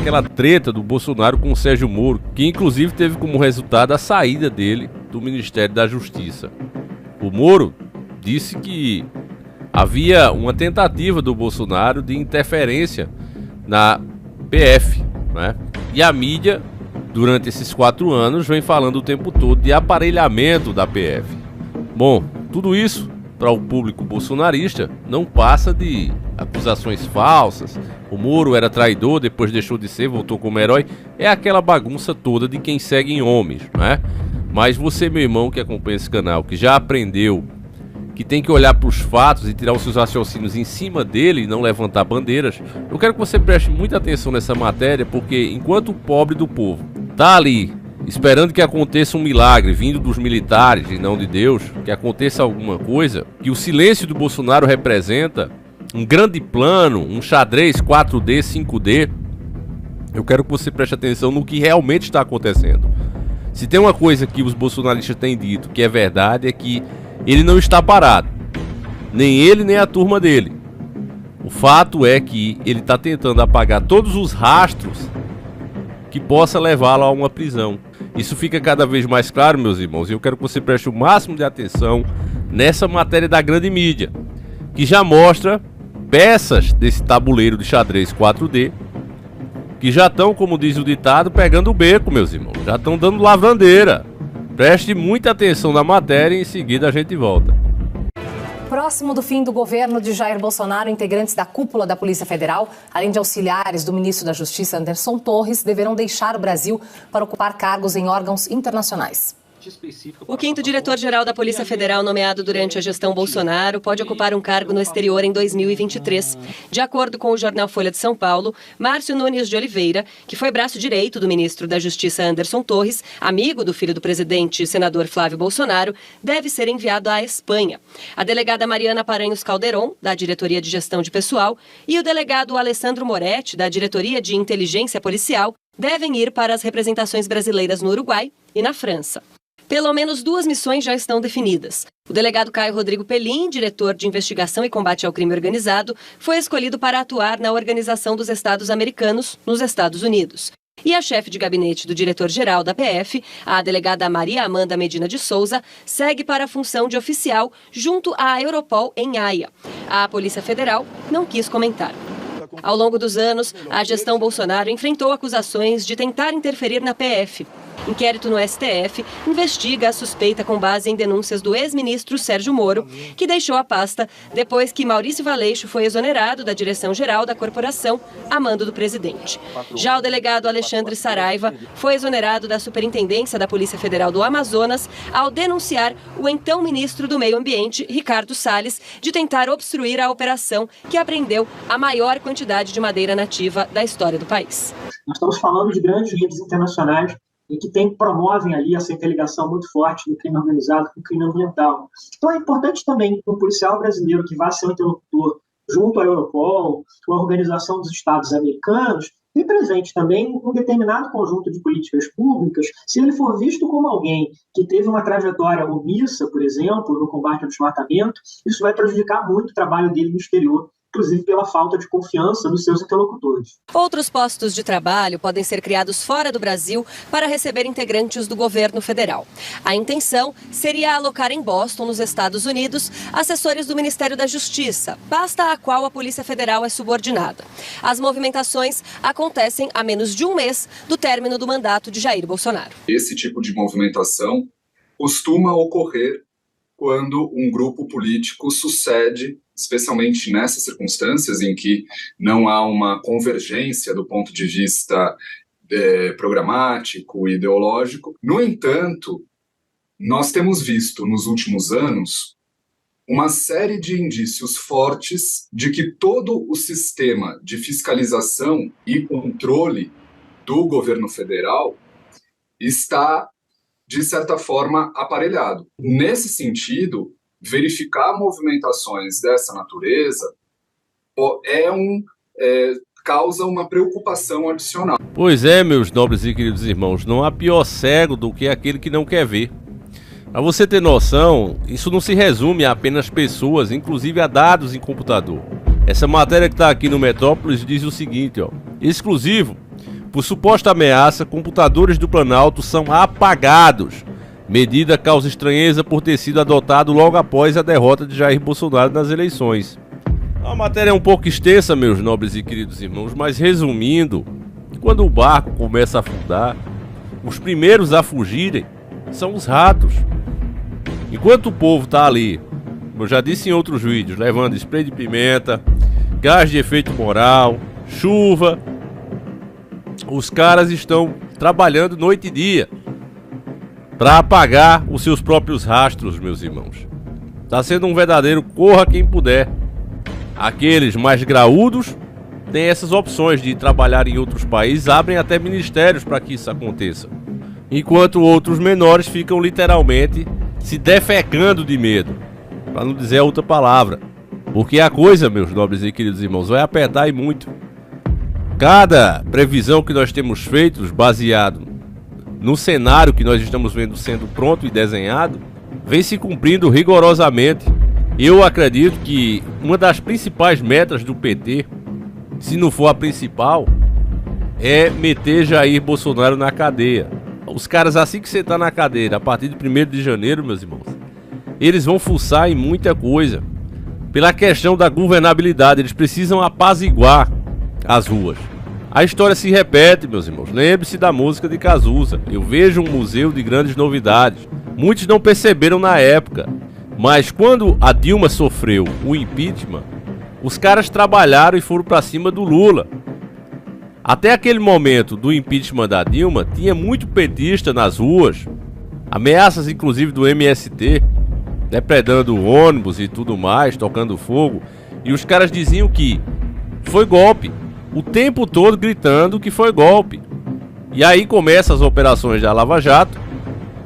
aquela treta do Bolsonaro com o Sérgio Moro, que inclusive teve como resultado a saída dele do Ministério da Justiça. O Moro disse que havia uma tentativa do Bolsonaro de interferência na PF, né? E a mídia, durante esses 4 anos, vem falando o tempo todo de aparelhamento da PF. Bom, tudo isso, para o público bolsonarista, não passa de acusações falsas. O Moro era traidor, depois deixou de ser, voltou como herói. É aquela bagunça toda de quem segue em homens, né? Mas você, meu irmão, que acompanha esse canal, que já aprendeu que tem que olhar para os fatos e tirar os seus raciocínios em cima dele e não levantar bandeiras, eu quero que você preste muita atenção nessa matéria, porque enquanto o pobre do povo tá ali esperando que aconteça um milagre vindo dos militares e não de Deus, que aconteça alguma coisa, que o silêncio do Bolsonaro representa um grande plano, um xadrez 4D, 5D, eu quero que você preste atenção no que realmente está acontecendo. Se tem uma coisa que os bolsonaristas têm dito que é verdade, é que ele não está parado, nem ele nem a turma dele. O fato é que ele está tentando apagar todos os rastros que possa levá-lo a uma prisão. Isso fica cada vez mais claro, meus irmãos, e eu quero que você preste o máximo de atenção nessa matéria da grande mídia, que já mostra peças desse tabuleiro de xadrez 4D, que já estão, como diz o ditado, pegando o beco, meus irmãos, já estão dando lavrandeira. Preste muita atenção na matéria e em seguida a gente volta. Próximo do fim do governo de Jair Bolsonaro, integrantes da cúpula da Polícia Federal, além de auxiliares do ministro da Justiça, Anderson Torres, deverão deixar o Brasil para ocupar cargos em órgãos internacionais. O 5º diretor-geral da Polícia Federal, nomeado durante a gestão Bolsonaro, pode ocupar um cargo no exterior em 2023. De acordo com o jornal Folha de São Paulo, Márcio Nunes de Oliveira, que foi braço direito do ministro da Justiça Anderson Torres, amigo do filho do presidente, senador Flávio Bolsonaro, deve ser enviado à Espanha. A delegada Mariana Paranhos Calderon, da Diretoria de Gestão de Pessoal, e o delegado Alessandro Moretti, da Diretoria de Inteligência Policial, devem ir para as representações brasileiras no Uruguai e na França. Pelo menos 2 missões já estão definidas. O delegado Caio Rodrigo Pelim, diretor de investigação e combate ao crime organizado, foi escolhido para atuar na Organização dos Estados Americanos, nos Estados Unidos. E a chefe de gabinete do diretor-geral da PF, a delegada Maria Amanda Medina de Souza, segue para a função de oficial junto à Europol em Haia. A Polícia Federal não quis comentar. Ao longo dos anos, a gestão Bolsonaro enfrentou acusações de tentar interferir na PF. Inquérito no STF investiga a suspeita com base em denúncias do ex-ministro Sérgio Moro, que deixou a pasta depois que Maurício Valeixo foi exonerado da direção-geral da corporação a mando do presidente. Já o delegado Alexandre Saraiva foi exonerado da Superintendência da Polícia Federal do Amazonas ao denunciar o então ministro do Meio Ambiente, Ricardo Salles, de tentar obstruir a operação que apreendeu a maior quantidade de madeira nativa da história do país. Nós estamos falando de grandes redes internacionais e que promovem ali essa interligação muito forte do crime organizado com o crime ambiental. Então é importante também que um policial brasileiro que vá ser um interlocutor junto à Europol, com a Organização dos Estados Americanos, represente também um determinado conjunto de políticas públicas. Se ele for visto como alguém que teve uma trajetória omissa, por exemplo, no combate ao desmatamento, isso vai prejudicar muito o trabalho dele no exterior, inclusive pela falta de confiança nos seus interlocutores. Outros postos de trabalho podem ser criados fora do Brasil para receber integrantes do governo federal. A intenção seria alocar em Boston, nos Estados Unidos, assessores do Ministério da Justiça, pasta à qual a Polícia Federal é subordinada. As movimentações acontecem a menos de um mês do término do mandato de Jair Bolsonaro. Esse tipo de movimentação costuma ocorrer quando um grupo político sucede, especialmente nessas circunstâncias em que não há uma convergência do ponto de vista programático e ideológico. No entanto, nós temos visto nos últimos anos uma série de indícios fortes de que todo o sistema de fiscalização e controle do governo federal está, de certa forma, aparelhado. Nesse sentido, verificar movimentações dessa natureza causa uma preocupação adicional. Pois é, meus nobres e queridos irmãos, não há pior cego do que aquele que não quer ver. Para você ter noção, isso não se resume a apenas pessoas, inclusive a dados em computador. Essa matéria que está aqui no Metrópolis diz o seguinte, exclusivo: por suposta ameaça, computadores do Planalto são apagados. Medida causa estranheza por ter sido adotado logo após a derrota de Jair Bolsonaro nas eleições. A matéria é um pouco extensa, meus nobres e queridos irmãos, mas resumindo, quando o barco começa a afundar, os primeiros a fugirem são os ratos. Enquanto o povo está ali, como eu já disse em outros vídeos, levando spray de pimenta, gás de efeito moral, chuva, os caras estão trabalhando noite e dia para apagar os seus próprios rastros, meus irmãos. Está sendo um verdadeiro corra quem puder. Aqueles mais graúdos têm essas opções de trabalhar em outros países, abrem até ministérios para que isso aconteça. Enquanto outros menores ficam literalmente se defecando de medo, para não dizer outra palavra. Porque a coisa, meus nobres e queridos irmãos, vai apertar e muito. Cada previsão que nós temos feito, baseado no cenário que nós estamos vendo sendo pronto e desenhado, vem se cumprindo rigorosamente. Eu acredito que uma das principais metas do PT, se não for a principal, é meter Jair Bolsonaro na cadeia. Os caras, assim que você está na cadeira, a partir de 1º de janeiro, meus irmãos, eles vão fuçar em muita coisa. Pela questão da governabilidade, eles precisam apaziguar as ruas. A história se repete, meus irmãos. Lembre-se da música de Cazuza. Eu vejo um museu de grandes novidades. Muitos não perceberam na época, mas quando a Dilma sofreu o impeachment, os caras trabalharam e foram para cima do Lula. Até aquele momento do impeachment da Dilma, tinha muito petista nas ruas, ameaças inclusive do MST, depredando ônibus e tudo mais, tocando fogo, e os caras diziam que foi golpe, o tempo todo gritando que foi golpe. E aí começam as operações da Lava Jato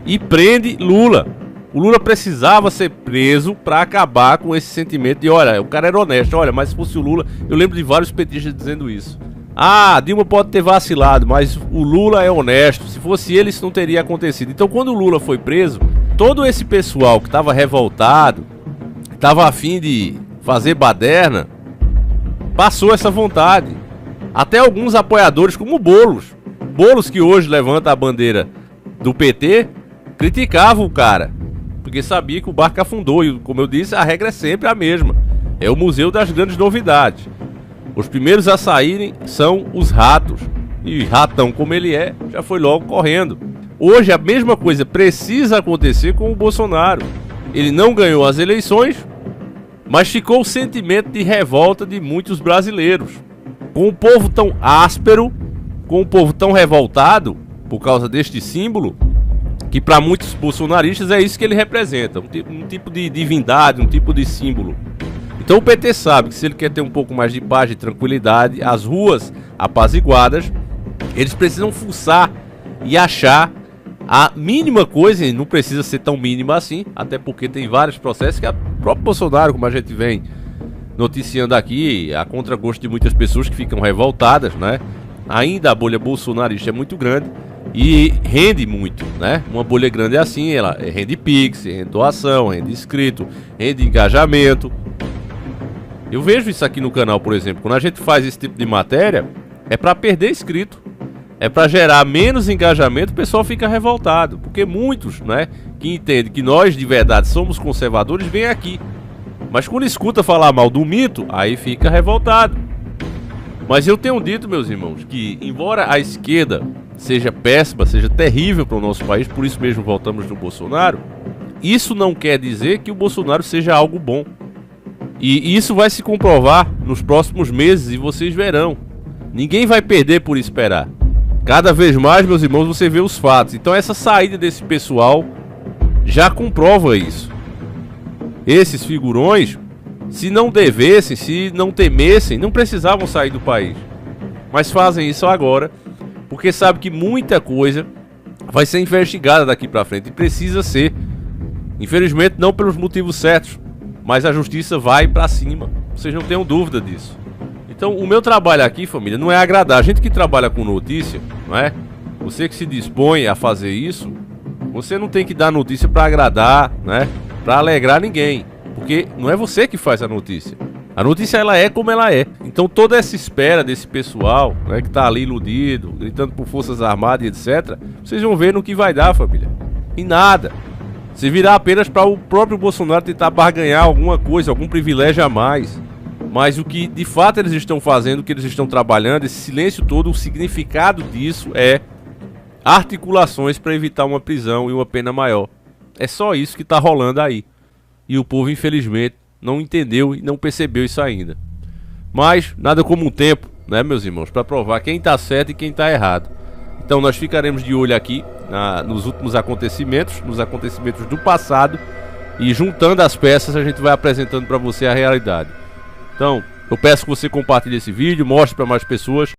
e prende Lula. O Lula precisava ser preso para acabar com esse sentimento de, olha, o cara era honesto, olha, mas se fosse o Lula, eu lembro de vários petistas dizendo isso. Ah, a Dilma pode ter vacilado, mas o Lula é honesto, se fosse ele isso não teria acontecido. Então quando o Lula foi preso, todo esse pessoal que estava revoltado, estava a fim de fazer baderna, passou essa vontade. Até alguns apoiadores como Boulos, que hoje levanta a bandeira do PT, criticavam o cara, porque sabia que o barco afundou. E como eu disse, a regra é sempre a mesma. É o museu das grandes novidades. Os primeiros a saírem são os ratos. E ratão como ele é, já foi logo correndo. Hoje a mesma coisa precisa acontecer com o Bolsonaro. Ele não ganhou as eleições, mas ficou o sentimento de revolta de muitos brasileiros. Com o povo tão áspero, com o povo tão revoltado por causa deste símbolo, que para muitos bolsonaristas é isso que ele representa, um tipo de divindade, um tipo de símbolo. Então o PT sabe que se ele quer ter um pouco mais de paz e tranquilidade, as ruas apaziguadas, eles precisam fuçar e achar a mínima coisa, e não precisa ser tão mínima assim, até porque tem vários processos que o próprio Bolsonaro, como a gente vem noticiando aqui, a contragosto de muitas pessoas que ficam revoltadas, né? Ainda a bolha bolsonarista é muito grande e rende muito, né? Uma bolha grande é assim, ela rende pix, rende doação, rende inscrito, rende engajamento. Eu vejo isso aqui no canal, por exemplo, quando a gente faz esse tipo de matéria, é para perder inscrito, é para gerar menos engajamento, o pessoal fica revoltado, porque muitos, né, que entendem que nós de verdade somos conservadores, vêm aqui, mas quando escuta falar mal do mito, aí fica revoltado. Mas eu tenho dito, meus irmãos, que embora a esquerda seja péssima, seja terrível para o nosso país, por isso mesmo voltamos no Bolsonaro, isso não quer dizer que o Bolsonaro seja algo bom. E isso vai se comprovar nos próximos meses e vocês verão. Ninguém vai perder por esperar. Cada vez mais, meus irmãos, você vê os fatos. Então essa saída desse pessoal já comprova isso. Esses figurões, se não devessem, se não temessem, não precisavam sair do país. Mas fazem isso agora, porque sabem que muita coisa vai ser investigada daqui pra frente. E precisa ser. Infelizmente não pelos motivos certos, mas a justiça vai pra cima. Vocês não tenham dúvida disso. Então o meu trabalho aqui, família, não é agradar. A gente que trabalha com notícia, não é? Você que se dispõe a fazer isso, você não tem que dar notícia pra agradar, né? Pra alegrar ninguém. Porque não é você que faz a notícia A notícia ela é como ela é. Então toda essa espera desse pessoal, né, que tá ali iludido, gritando por Forças Armadas e etc, vocês vão ver no que vai dar, família. Em nada. Se virar apenas para o próprio Bolsonaro tentar barganhar alguma coisa, algum privilégio a mais. Mas o que de fato eles estão fazendo, o que eles estão trabalhando, esse silêncio todo, o significado disso é articulações para evitar uma prisão e uma pena maior. É só isso que tá rolando aí. E o povo, infelizmente, não entendeu e não percebeu isso ainda. Mas nada como um tempo, né, meus irmãos, para provar quem tá certo e quem tá errado. Então nós ficaremos de olho aqui nos últimos acontecimentos, nos acontecimentos do passado, e juntando as peças a gente vai apresentando para você a realidade. Então eu peço que você compartilhe esse vídeo, mostre para mais pessoas.